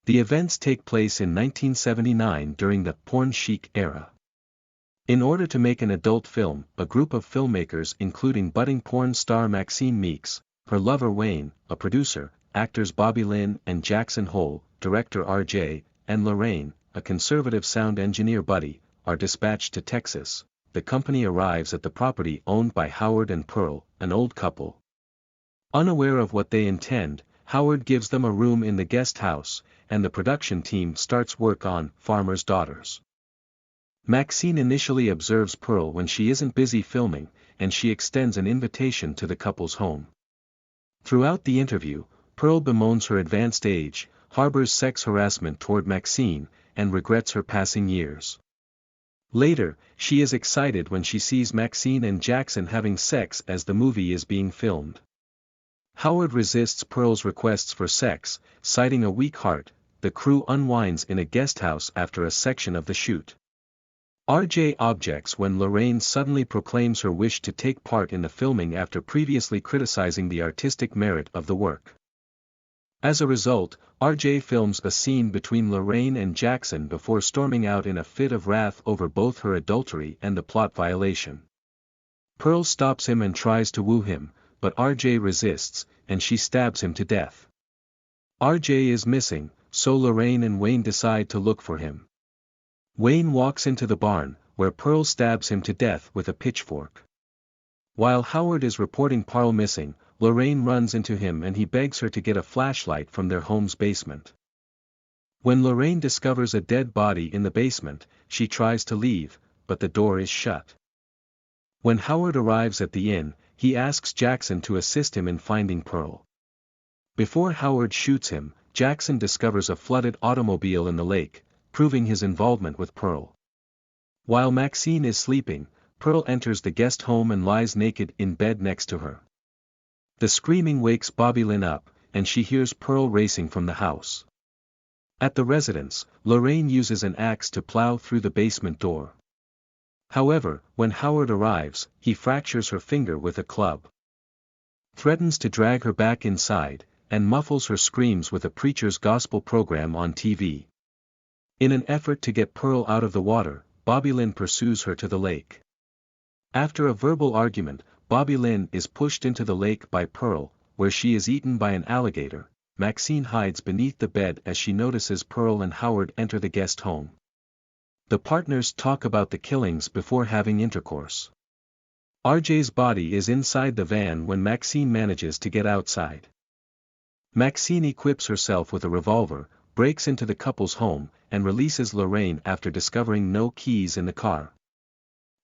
The events take place in 1979 during the porn chic era. In order to make an adult film, a group of filmmakers including budding porn star Maxine Meeks, her lover Wayne, a producer, actors Bobby Lynn and Jackson Hole, director R.J., and Lorraine, a conservative sound engineer buddy, are dispatched to Texas. The company arrives at the property owned by Howard and Pearl, an old couple. Unaware of what they intend, Howard gives them a room in the guest house, and the production team starts work on Farmer's Daughters. Maxine initially observes Pearl when she isn't busy filming, and she extends an invitation to the couple's home. Throughout the interview, Pearl bemoans her advanced age, harbors sex harassment toward Maxine, and regrets her passing years. Later, she is excited when she sees Maxine and Jackson having sex as the movie is being filmed. Howard resists Pearl's requests for sex, citing a weak heart. The crew unwinds in a guest house after a section of the shoot. RJ objects when Lorraine suddenly proclaims her wish to take part in the filming after previously criticizing the artistic merit of the work. As a result, RJ films a scene between Lorraine and Jackson before storming out in a fit of wrath over both her adultery and the plot violation. Pearl stops him and tries to woo him, but RJ resists, and she stabs him to death. RJ is missing, so Lorraine and Wayne decide to look for him. Wayne walks into the barn, where Pearl stabs him to death with a pitchfork. While Howard is reporting Pearl missing, Lorraine runs into him and he begs her to get a flashlight from their home's basement. When Lorraine discovers a dead body in the basement, she tries to leave, but the door is shut. When Howard arrives at the inn, he asks Jackson to assist him in finding Pearl. Before Howard shoots him, Jackson discovers a flooded automobile in the lake, proving his involvement with Pearl. While Maxine is sleeping, Pearl enters the guest home and lies naked in bed next to her. The screaming wakes Bobby Lynn up, and she hears Pearl racing from the house. At the residence, Lorraine uses an axe to plow through the basement door. However, when Howard arrives, he fractures her finger with a club. Threatens to drag her back inside, and muffles her screams with a preacher's gospel program on TV. In an effort to get Pearl out of the water, Bobby Lynn pursues her to the lake. After a verbal argument, Bobby Lynn is pushed into the lake by Pearl, where she is eaten by an alligator. Maxine hides beneath the bed as she notices Pearl and Howard enter the guest home. The partners talk about the killings before having intercourse. RJ's body is inside the van when Maxine manages to get outside. Maxine equips herself with a revolver, breaks into the couple's home, and releases Lorraine after discovering no keys in the car.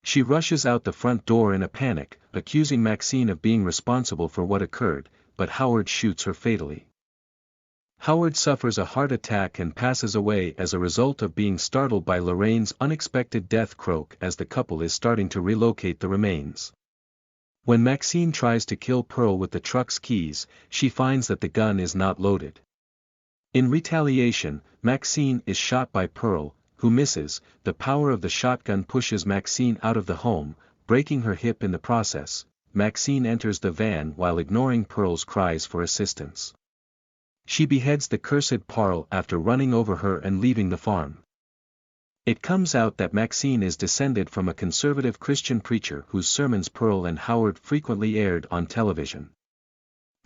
She rushes out the front door in a panic, accusing Maxine of being responsible for what occurred, but Howard shoots her fatally. Howard suffers a heart attack and passes away as a result of being startled by Lorraine's unexpected death croak as the couple is starting to relocate the remains. When Maxine tries to kill Pearl with the truck's keys, she finds that the gun is not loaded. In retaliation, Maxine is shot by Pearl, who misses. The power of the shotgun pushes Maxine out of the home, breaking her hip in the process. Maxine enters the van while ignoring Pearl's cries for assistance. She beheads the cursed Pearl after running over her and leaving the farm. It comes out that Maxine is descended from a conservative Christian preacher whose sermons Pearl and Howard frequently aired on television.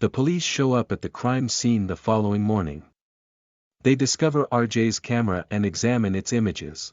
The police show up at the crime scene the following morning. They discover RJ's camera and examine its images.